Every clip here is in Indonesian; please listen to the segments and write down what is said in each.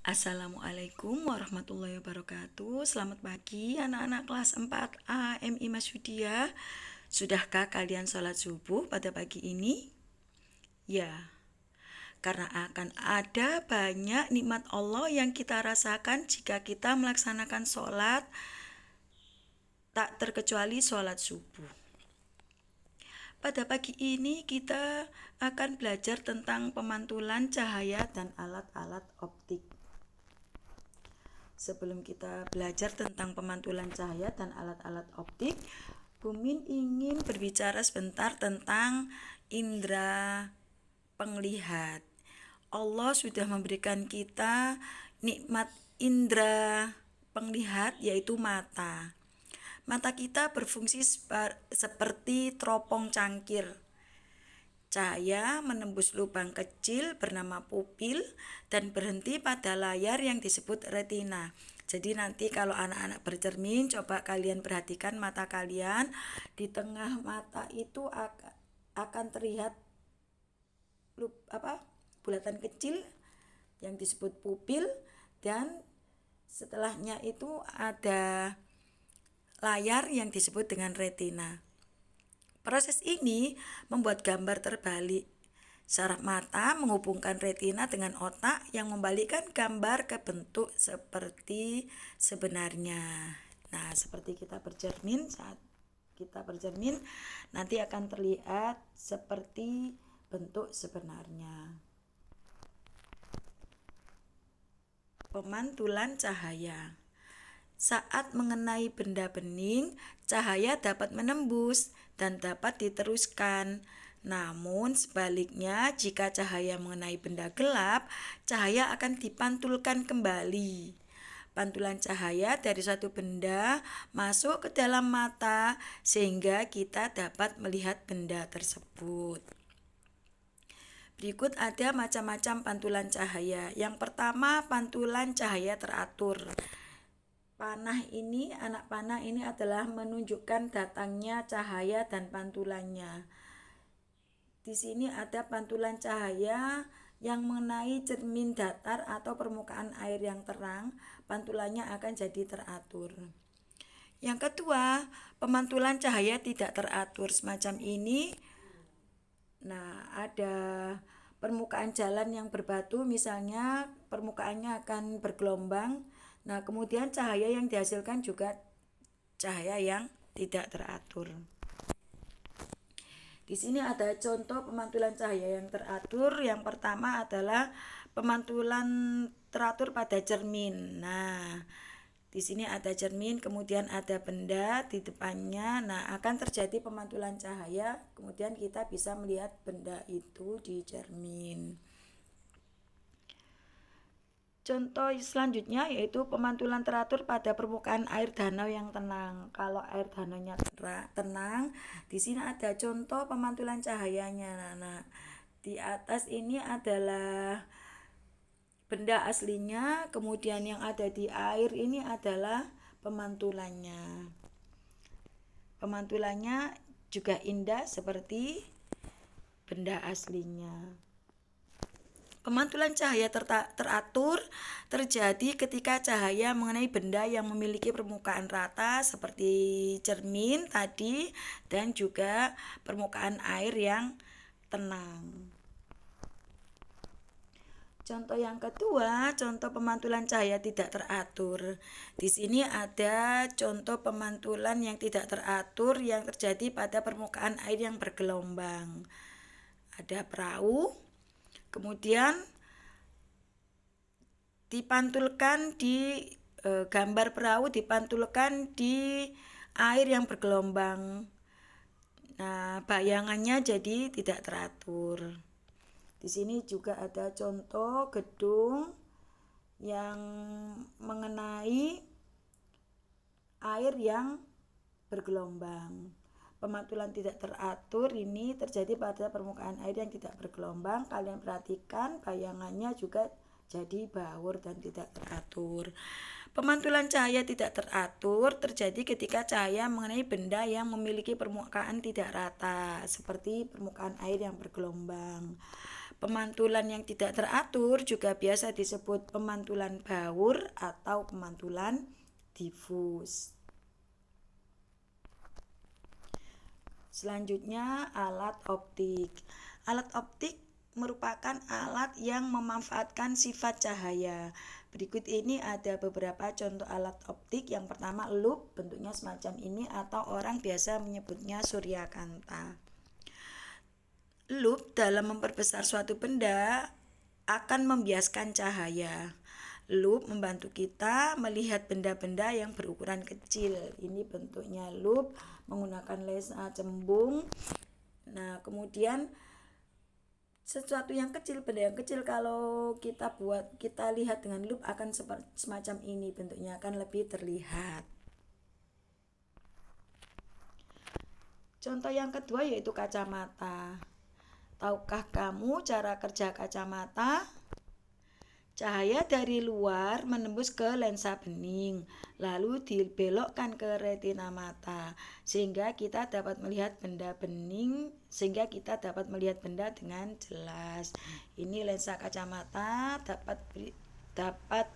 Assalamualaikum warahmatullahi wabarakatuh. Selamat pagi anak-anak kelas 4A MI Masudiyah. Sudahkah kalian sholat subuh pada pagi ini? Ya, karena akan ada banyak nikmat Allah yang kita rasakan jika kita melaksanakan sholat, tak terkecuali sholat subuh. Pada pagi ini kita akan belajar tentang pemantulan cahaya dan alat-alat optik. Sebelum kita belajar tentang pemantulan cahaya dan alat-alat optik, Bumin ingin berbicara sebentar tentang indera penglihat. Allah sudah memberikan kita nikmat indera penglihat, yaitu mata. Mata kita berfungsi seperti teropong cangkir. Cahaya menembus lubang kecil bernama pupil dan berhenti pada layar yang disebut retina. Jadi nanti kalau anak-anak bercermin, coba kalian perhatikan mata kalian. Di tengah mata itu akan terlihat bulatan kecil yang disebut pupil, dan setelahnya itu ada layar yang disebut dengan retina. Proses ini membuat gambar terbalik. Saraf mata menghubungkan retina dengan otak yang membalikkan gambar ke bentuk seperti sebenarnya. Nah, seperti kita bercermin, saat kita bercermin nanti akan terlihat seperti bentuk sebenarnya. Pemantulan cahaya. Saat mengenai benda bening, cahaya dapat menembus dan dapat diteruskan. Namun sebaliknya, jika cahaya mengenai benda gelap, cahaya akan dipantulkan kembali. Pantulan cahaya dari suatu benda masuk ke dalam mata sehingga kita dapat melihat benda tersebut. Berikut ada macam-macam pantulan cahaya. Yang pertama, pantulan cahaya teratur. Anak panah ini adalah menunjukkan datangnya cahaya dan pantulannya. Di sini ada pantulan cahaya yang mengenai cermin datar atau permukaan air yang terang, pantulannya akan jadi teratur. Yang kedua, pemantulan cahaya tidak teratur semacam ini. Nah, ada permukaan jalan yang berbatu, misalnya permukaannya akan bergelombang. Nah, kemudian cahaya yang dihasilkan juga cahaya yang tidak teratur. Di sini ada contoh pemantulan cahaya yang teratur. Yang pertama adalah pemantulan teratur pada cermin. Nah, di sini ada cermin, kemudian ada benda di depannya. Nah, akan terjadi pemantulan cahaya, kemudian kita bisa melihat benda itu di cermin. Contoh selanjutnya yaitu pemantulan teratur pada permukaan air danau yang tenang. Kalau air danaunya tenang, di sini ada contoh pemantulan cahayanya. Nah, di atas ini adalah benda aslinya, kemudian yang ada di air ini adalah pemantulannya. Pemantulannya juga indah seperti benda aslinya. Pemantulan cahaya teratur terjadi ketika cahaya mengenai benda yang memiliki permukaan rata seperti cermin tadi dan juga permukaan air yang tenang. Contoh yang kedua, contoh pemantulan cahaya tidak teratur. Di sini ada contoh pemantulan yang tidak teratur yang terjadi pada permukaan air yang bergelombang. Ada perahu, kemudian dipantulkan di gambar perahu dipantulkan di air yang bergelombang. Nah, bayangannya jadi tidak teratur. Di sini juga ada contoh gedung yang mengenai air yang bergelombang. Pemantulan tidak teratur ini terjadi pada permukaan air yang tidak bergelombang. Kalian perhatikan bayangannya juga jadi baur dan tidak teratur. Pemantulan cahaya tidak teratur terjadi ketika cahaya mengenai benda yang memiliki permukaan tidak rata, seperti permukaan air yang bergelombang. Pemantulan yang tidak teratur juga biasa disebut pemantulan baur atau pemantulan difus. Selanjutnya, alat optik. Alat optik merupakan alat yang memanfaatkan sifat cahaya. Berikut ini ada beberapa contoh alat optik. Yang pertama, loop, bentuknya semacam ini atau orang biasa menyebutnya suryakanta. Loop dalam memperbesar suatu benda akan membiaskan cahaya. Loop membantu kita melihat benda-benda yang berukuran kecil. Ini bentuknya loop menggunakan lensa cembung. Nah, kemudian sesuatu yang kecil, benda yang kecil kalau kita lihat dengan loop akan semacam ini, bentuknya akan lebih terlihat. Contoh yang kedua yaitu kacamata. Tahukah kamu cara kerja kacamata? Cahaya dari luar menembus ke lensa bening, lalu dibelokkan ke retina mata, sehingga kita dapat melihat benda dengan jelas. Ini lensa kacamata dapat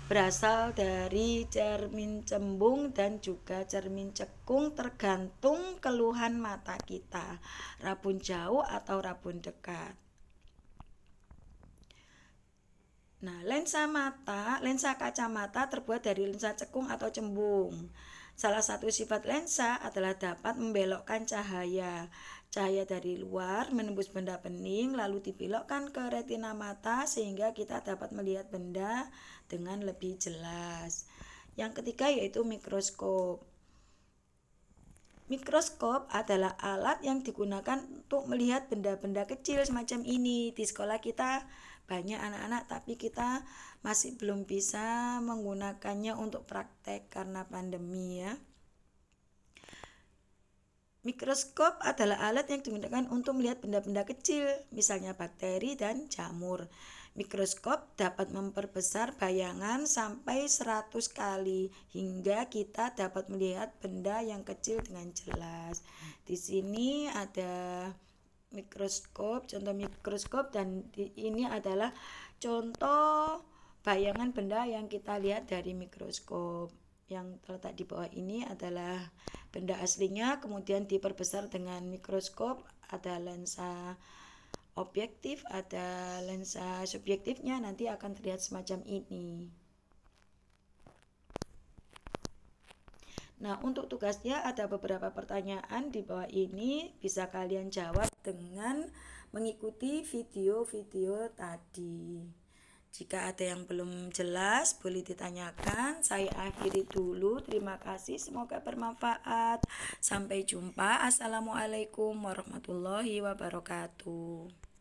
berasal dari cermin cembung dan juga cermin cekung, tergantung keluhan mata kita, rabun jauh atau rabun dekat. Nah, lensa kacamata terbuat dari lensa cekung atau cembung. Salah satu sifat lensa adalah dapat membelokkan cahaya. Cahaya dari luar menembus benda bening lalu dibelokkan ke retina mata sehingga kita dapat melihat benda dengan lebih jelas. Yang ketiga yaitu mikroskop. Mikroskop adalah alat yang digunakan untuk melihat benda-benda kecil semacam ini. Di sekolah kita banyak anak-anak tapi kita masih belum bisa menggunakannya untuk praktek karena pandemi ya. Mikroskop adalah alat yang digunakan untuk melihat benda-benda kecil, misalnya bakteri dan jamur. Mikroskop dapat memperbesar bayangan sampai 100 kali hingga kita dapat melihat benda yang kecil dengan jelas. Di sini ada mikroskop, contoh mikroskop, dan ini adalah contoh bayangan benda yang kita lihat dari mikroskop. Yang terletak di bawah ini adalah benda aslinya, kemudian diperbesar dengan mikroskop. Ada lensa objektif, ada lensa subjektifnya, nanti akan terlihat semacam ini. Nah, untuk tugasnya ada beberapa pertanyaan di bawah ini, bisa kalian jawab dengan mengikuti video-video tadi. Jika ada yang belum jelas, boleh ditanyakan. Saya akhiri dulu. Terima kasih, semoga bermanfaat. Sampai jumpa. Assalamualaikum warahmatullahi wabarakatuh.